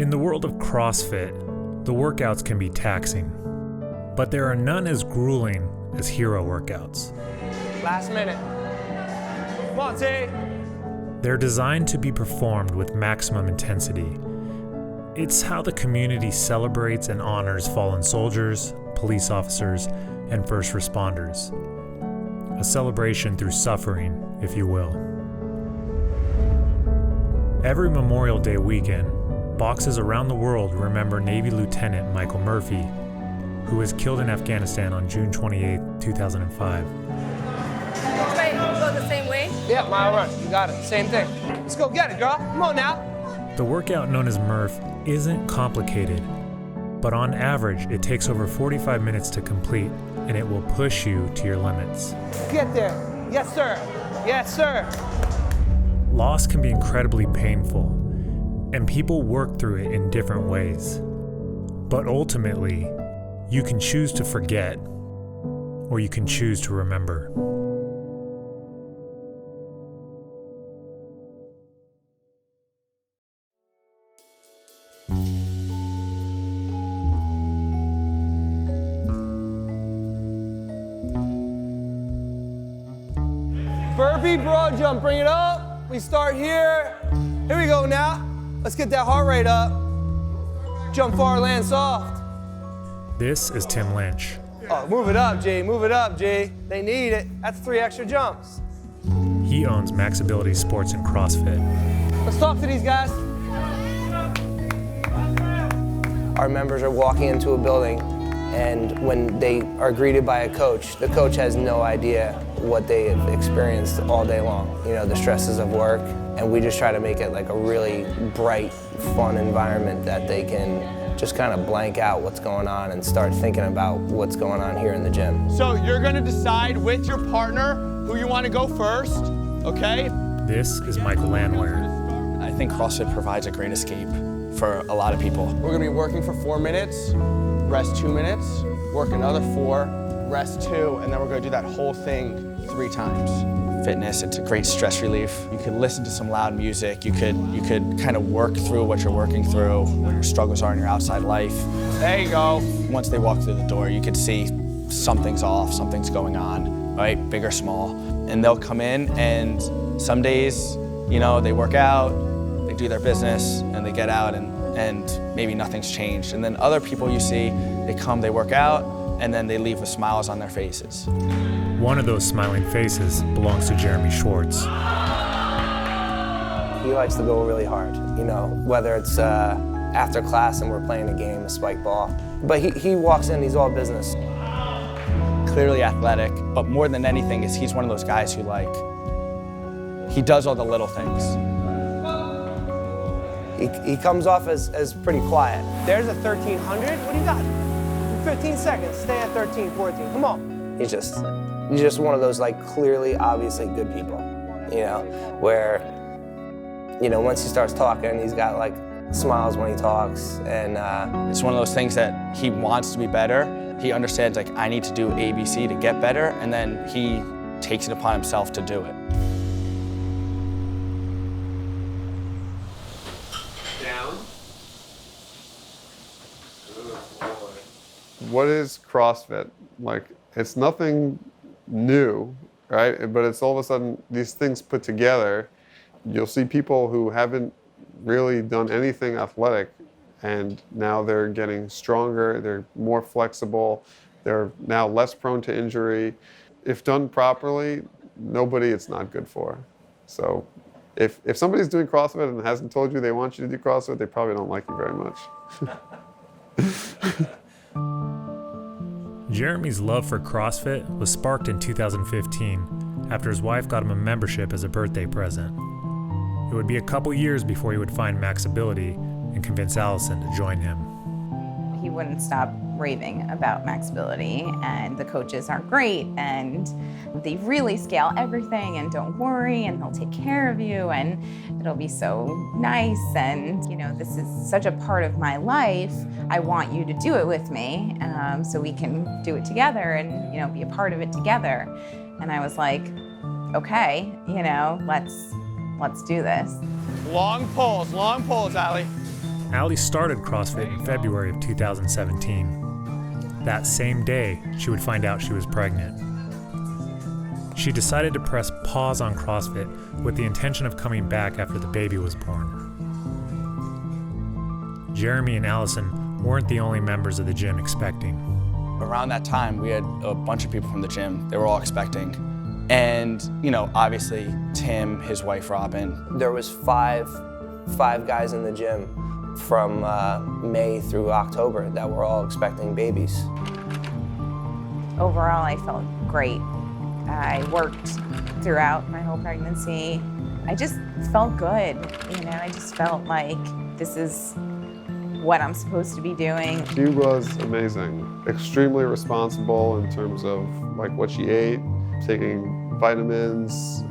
In the world of CrossFit, the workouts can be taxing, but there are none as grueling as hero workouts. Last minute. Come on, T. They're designed to be performed with maximum intensity. It's how the community celebrates and honors fallen soldiers, police officers, and first responders. A celebration through suffering, if you will. Every Memorial Day weekend, boxes around the world remember Navy Lieutenant Michael Murphy, who was killed in Afghanistan on June 28, 2005. Which way? Go the same way? Yeah, mile run. You got it. Same thing. Let's go get it, girl. Come on now. The workout known as Murph isn't complicated, but on average, it takes over 45 minutes to complete, and it will push you to your limits. Get there. Yes, sir. Yes, sir. Loss can be incredibly painful, and people work through it in different ways. But ultimately, you can choose to forget, or you can choose to remember. Burpee, broad jump. Bring it up. We start here. Here we go now. Let's get that heart rate up. Jump far, land soft. This is Tim Lynch. Oh, move it up, G. Move it up, G. They need it. That's 3 extra jumps. He owns Max Ability Sports and CrossFit. Let's talk to these guys. Our members are walking into a building, and when they are greeted by a coach, the coach has no idea what they have experienced all day long. You know, the stresses of work, and we just try to make it like a really bright, fun environment that they can just kind of blank out what's going on and start thinking about what's going on here in the gym. So you're gonna decide with your partner who you wanna go first, okay? This is Michael Landwehr. I think CrossFit provides a great escape for a lot of people. We're gonna be working for 4 minutes, rest 2 minutes, work another 4, rest 2, and then we're gonna do that whole thing 3 times. Fitness, it's a great stress relief. You could listen to some loud music. You could kind of work through what you're working through, what your struggles are in your outside life. There you go. Once they walk through the door, you could see something's off, something's going on, right? Big or small. And they'll come in, and some days, you know, they work out, they do their business, and they get out, and maybe nothing's changed. And then other people you see, they come, they work out, and then they leave with smiles on their faces. One of those smiling faces belongs to Jeremy Schwartz. He likes to go really hard, you know, whether it's after class and we're playing a game, a spike ball. But he walks in, he's all business. Clearly athletic, but more than anything is he's one of those guys who he does all the little things. He comes off as pretty quiet. There's a 1300, what do you got? 15 seconds, stay at 13, 14, come on. He's just one of those like clearly, obviously good people, you know, where, you know, once he starts talking, he's got like smiles when he talks, and it's one of those things that he wants to be better. He understands like I need to do ABC to get better, and then he takes it upon himself to do it. Down. What is CrossFit? Like, it's nothing new, right? But it's all of a sudden these things put together. You'll see people who haven't really done anything athletic, and now they're getting stronger, they're more flexible, they're now less prone to injury. If done properly, nobody it's not good for. So if somebody's doing CrossFit and hasn't told you they want you to do CrossFit, they probably don't like you very much. Jeremy's love for CrossFit was sparked in 2015 after his wife got him a membership as a birthday present. It would be a couple years before he would find Max Ability and convince Allison to join him. He wouldn't stop raving about Max Ability, and the coaches are great, and they really scale everything, and don't worry, and they'll take care of you, and it'll be so nice, and you know, this is such a part of my life. I want you to do it with me, so we can do it together and, you know, be a part of it together. And I was like, okay, you know, let's do this. Long pulls, Allie. Allie started CrossFit in February of 2017. That same day, she would find out she was pregnant. She decided to press pause on CrossFit with the intention of coming back after the baby was born. Jeremy and Allison weren't the only members of the gym expecting. Around that time, we had a bunch of people from the gym. They were all expecting. And, obviously, Tim, his wife, Robin. There was five guys in the gym from May through October that were all expecting babies. Overall, I felt great. I worked throughout my whole pregnancy. I just felt good, I just felt like this is what I'm supposed to be doing. She was amazing, extremely responsible in terms of what she ate, taking vitamins,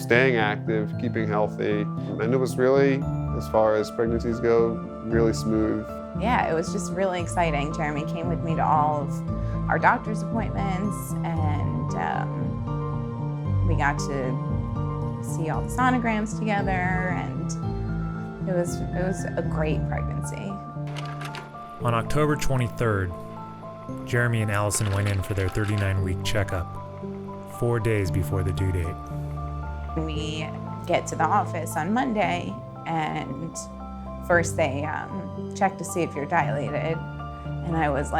staying active, keeping healthy. And it was really, as far as pregnancies go, really smooth. Yeah, it was just really exciting. Jeremy came with me to all of our doctor's appointments, and we got to see all the sonograms together, and it was a great pregnancy. On October 23rd, Jeremy and Allison went in for their 39-week checkup, 4 days before the due date. We get to the office on Monday, and first they check to see if you're dilated, and I was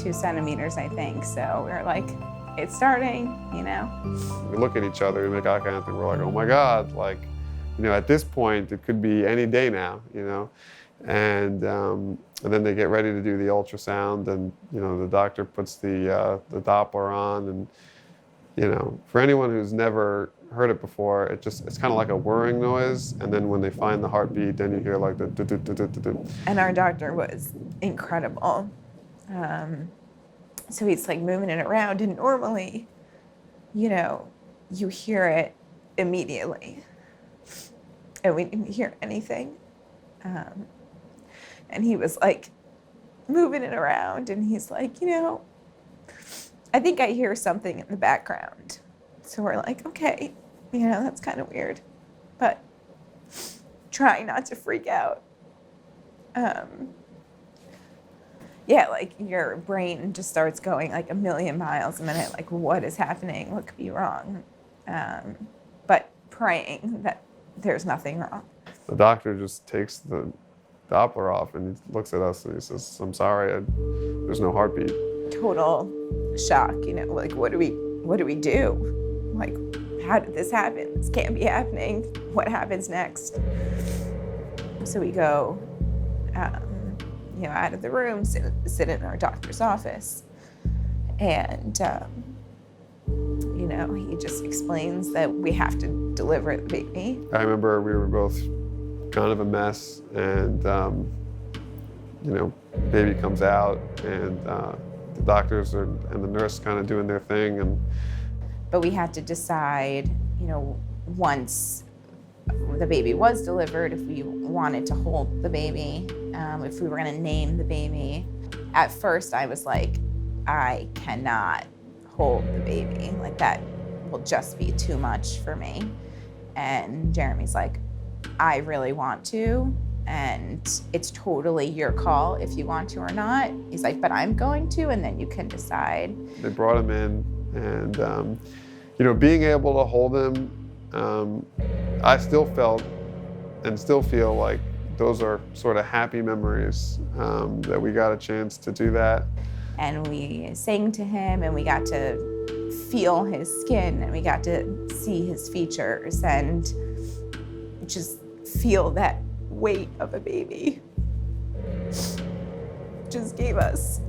2 centimeters, I think. So we were like, it's starting, We look at each other, we make eye contact, and we're like, oh my God, at this point, it could be any day now, And then they get ready to do the ultrasound, and the doctor puts the Doppler on, and for anyone who's never heard it before, it's kind of like a whirring noise, and then when they find the heartbeat, then you hear the do-do-do-do-do-do. And our doctor was incredible. So he's moving it around, and normally, you hear it immediately, and we didn't hear anything. And he was moving it around, and he's I think I hear something in the background. So we're okay, that's kind of weird, but trying not to freak out. Your brain just starts going a million miles a minute, what is happening? What could be wrong? But praying that there's nothing wrong. The doctor just takes the Doppler off, and he looks at us and he says, I'm sorry, there's no heartbeat. Total shock, what do we do? How did this happen? This can't be happening. What happens next? So we go, out of the room, sit in our doctor's office, and he just explains that we have to deliver the baby. I remember we were both kind of a mess, and baby comes out, and the doctors and the nurse kind of doing their thing, But we had to decide, once the baby was delivered, if we wanted to hold the baby, if we were going to name the baby. At first, I was I cannot hold the baby. That will just be too much for me. And Jeremy's I really want to, and it's totally your call if you want to or not. He's but I'm going to, and then you can decide. They brought him in, and being able to hold him, I still felt and still feel those are sort of happy memories, that we got a chance to do that. And we sang to him, and we got to feel his skin, and we got to see his features, and just feel that weight of a baby. Just gave us,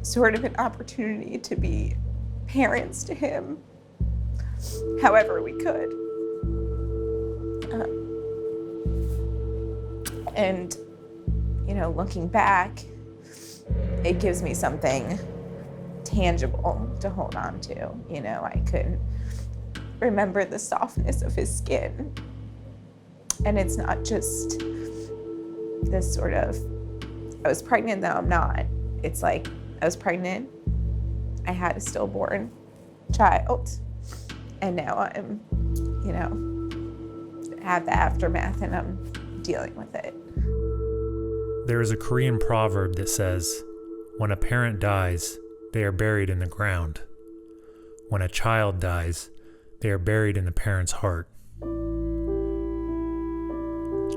sort of an opportunity to be parents to him however we could. And looking back, it gives me something tangible to hold on to. I could remember the softness of his skin. And it's not just this sort of, I was pregnant, though I'm not. It's I was pregnant, I had a stillborn child, and now I'm, have the aftermath, and I'm dealing with it. There is a Korean proverb that says, "When a parent dies, they are buried in the ground. When a child dies, they are buried in the parent's heart."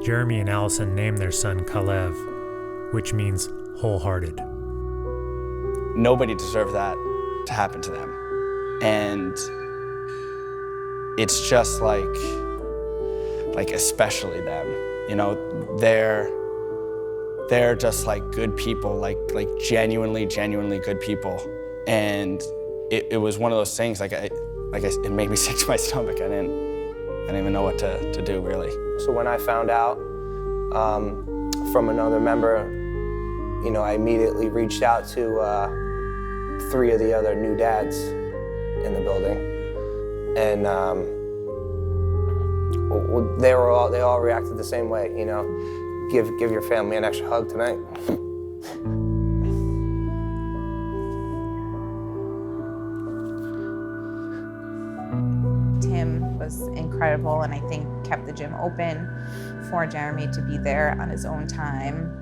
Jeremy and Allison named their son Kalev, which means wholehearted. Nobody deserved that to happen to them. And it's just like especially them, you know, they're just like good people, like genuinely good people. And it was one of those things, it made me sick to my stomach. I didn't even know what to do, really. So when I found out from another member, you know, I immediately reached out to 3 of the other new dads in the building, and they all reacted the same way. You know, give your family an extra hug tonight. Tim was incredible, and I think kept the gym open for Jeremy to be there on his own time.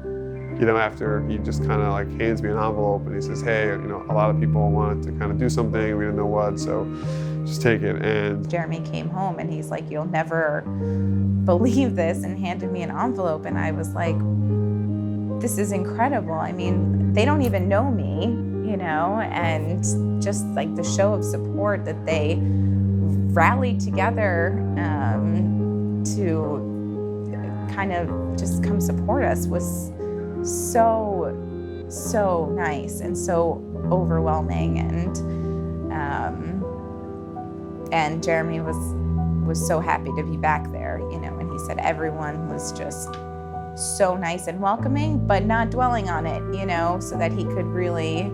You know, after he just kind of like hands me an envelope and he says, "Hey, you know, a lot of people wanted to kind of do something, we didn't know what, so just take it." And Jeremy came home and he's like, "You'll never believe this," and handed me an envelope, and I was like, this is incredible. I mean, they don't even know me, you know, and just like the show of support that they rallied together to kind of just come support us was so nice and so overwhelming. And Jeremy was so happy to be back there, you know, and he said everyone was just so nice and welcoming, but not dwelling on it, you know, so that he could really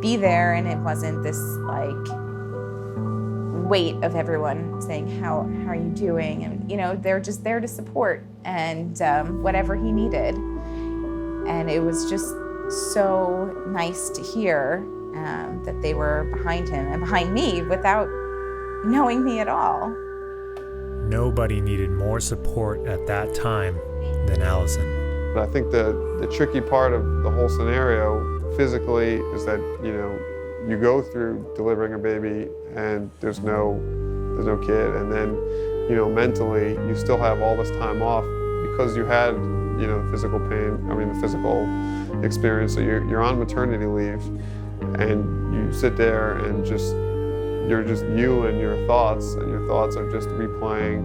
be there and it wasn't this like weight of everyone saying, how are you doing? And, you know, they're just there to support and whatever he needed. And it was just so nice to hear that they were behind him and behind me without knowing me at all. Nobody needed more support at that time than Allison. But I think the tricky part of the whole scenario physically is that, you know, you go through delivering a baby and there's no kid, and then, you know, mentally you still have all this time off because you had, you know, the physical experience. So you're on maternity leave and you sit there and you're just you and your thoughts are just replaying,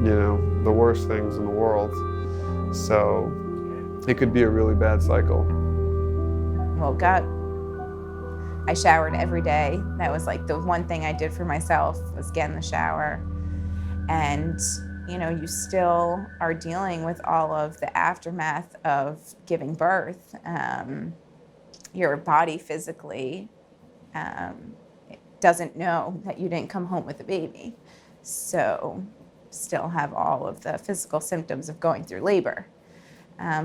you know, the worst things in the world. So it could be a really bad cycle. Woke up. I showered every day. That was like the one thing I did for myself was get in the shower. And, you know, you still are dealing with all of the aftermath of giving birth. Your body physically doesn't know that you didn't come home with a baby. So still have all of the physical symptoms of going through labor.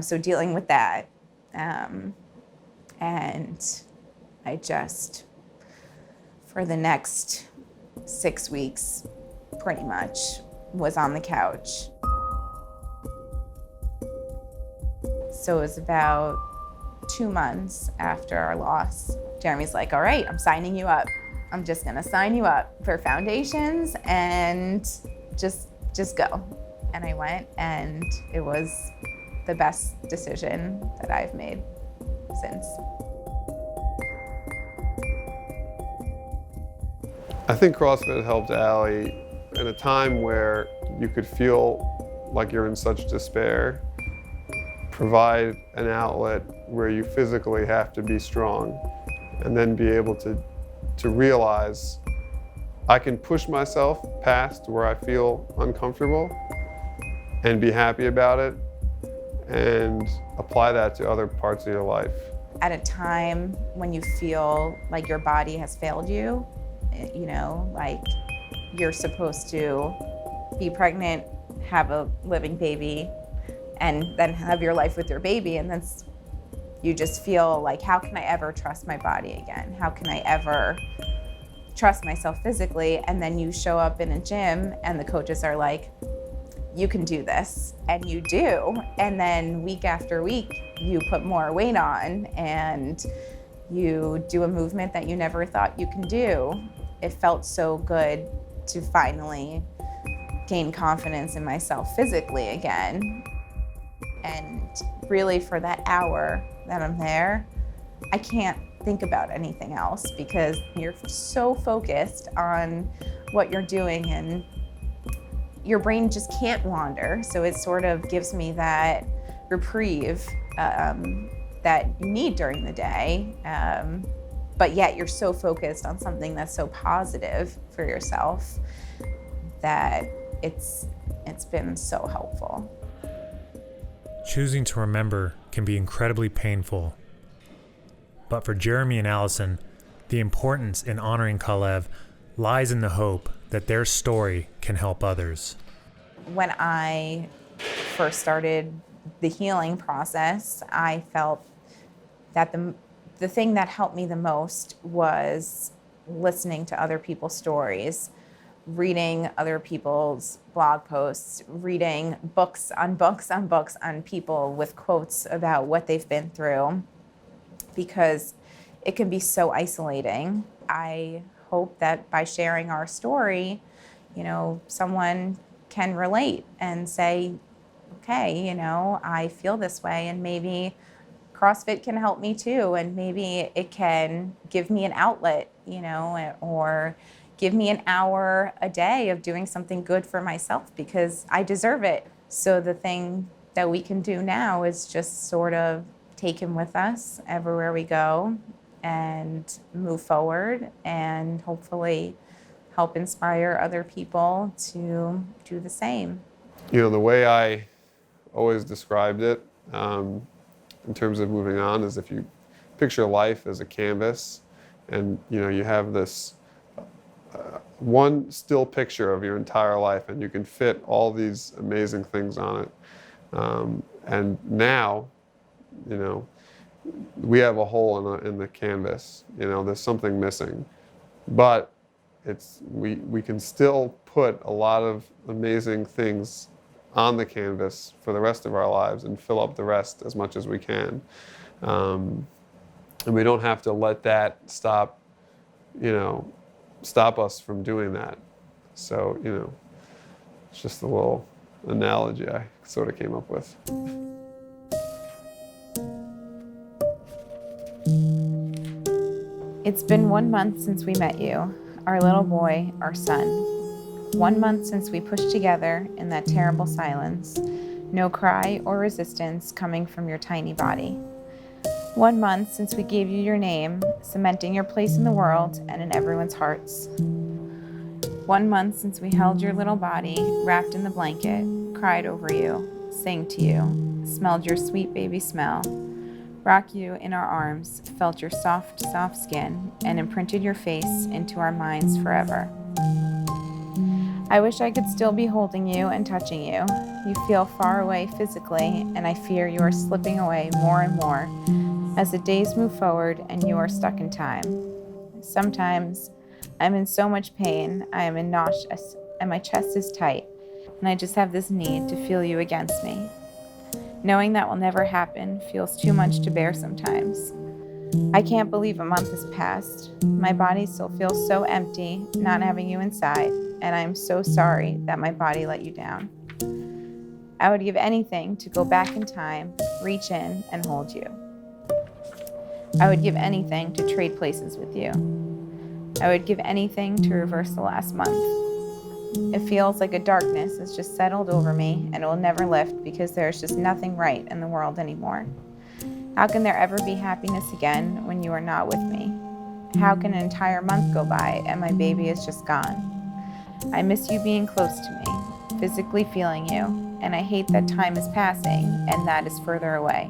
So dealing with that. And I just, for the next 6 weeks, pretty much was on the couch. So it was about 2 months after our loss. Jeremy's like, "All right, I'm signing you up. I'm just gonna sign you up for foundations and just go." And I went, and it was the best decision that I've made since. I think CrossFit helped Allie in a time where you could feel like you're in such despair, provide an outlet where you physically have to be strong, and then be able to realize I can push myself past where I feel uncomfortable and be happy about it and apply that to other parts of your life. At a time when you feel like your body has failed you, you know, like you're supposed to be pregnant, have a living baby, and then have your life with your baby, and then you just feel like, how can I ever trust my body again? How can I ever trust myself physically? And then you show up in a gym and the coaches are like, you can do this, and you do. And then week after week, you put more weight on and you do a movement that you never thought you can do. It felt so good to finally gain confidence in myself physically again. And really for that hour that I'm there, I can't think about anything else because you're so focused on what you're doing and your brain just can't wander. So it sort of gives me that reprieve that you need during the day. But yet you're so focused on something that's so positive for yourself that it's been so helpful. Choosing to remember can be incredibly painful. But for Jeremy and Allison, the importance in honoring Kalev lies in the hope that their story can help others. When I first started the healing process, I felt that the thing that helped me the most was listening to other people's stories, reading other people's blog posts, reading books on people with quotes about what they've been through, because it can be so isolating. I hope that by sharing our story, someone can relate and say, okay, I feel this way, and maybe CrossFit can help me too, and maybe it can give me an outlet, or give me an hour a day of doing something good for myself because I deserve it. So the thing that we can do now is just sort of take him with us everywhere we go and move forward and hopefully help inspire other people to do the same. The way I always described it in terms of moving on is if you picture life as a canvas and you have this one still picture of your entire life and you can fit all these amazing things on it. And now, we have a hole in the canvas. There's something missing, but we can still put a lot of amazing things on the canvas for the rest of our lives and fill up the rest as much as we can. And we don't have to let that stop us from doing that. So, it's just a little analogy I sort of came up with. It's been 1 month since we met you, our little boy, our son. 1 month since we pushed together in that terrible silence, no cry or resistance coming from your tiny body. 1 month since we gave you your name, cementing your place in the world and in everyone's hearts. 1 month since we held your little body wrapped in the blanket, cried over you, sang to you, smelled your sweet baby smell, rocked you in our arms, felt your soft, soft skin, and imprinted your face into our minds forever. I wish I could still be holding you and touching you. You feel far away physically, and I fear you are slipping away more and more as the days move forward and you are stuck in time. Sometimes I'm in so much pain, I am nauseous, and my chest is tight, and I just have this need to feel you against me. Knowing that will never happen feels too much to bear sometimes. I can't believe a month has passed. My body still feels so empty, not having you inside, and I'm so sorry that my body let you down. I would give anything to go back in time, reach in, and hold you. I would give anything to trade places with you. I would give anything to reverse the last month. It feels like a darkness has just settled over me and it will never lift because there's just nothing right in the world anymore. How can there ever be happiness again when you are not with me? How can an entire month go by and my baby is just gone? I miss you being close to me, physically feeling you, and I hate that time is passing and that is further away.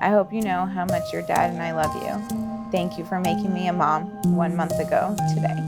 I hope you know how much your dad and I love you. Thank you for making me a mom 1 month ago today.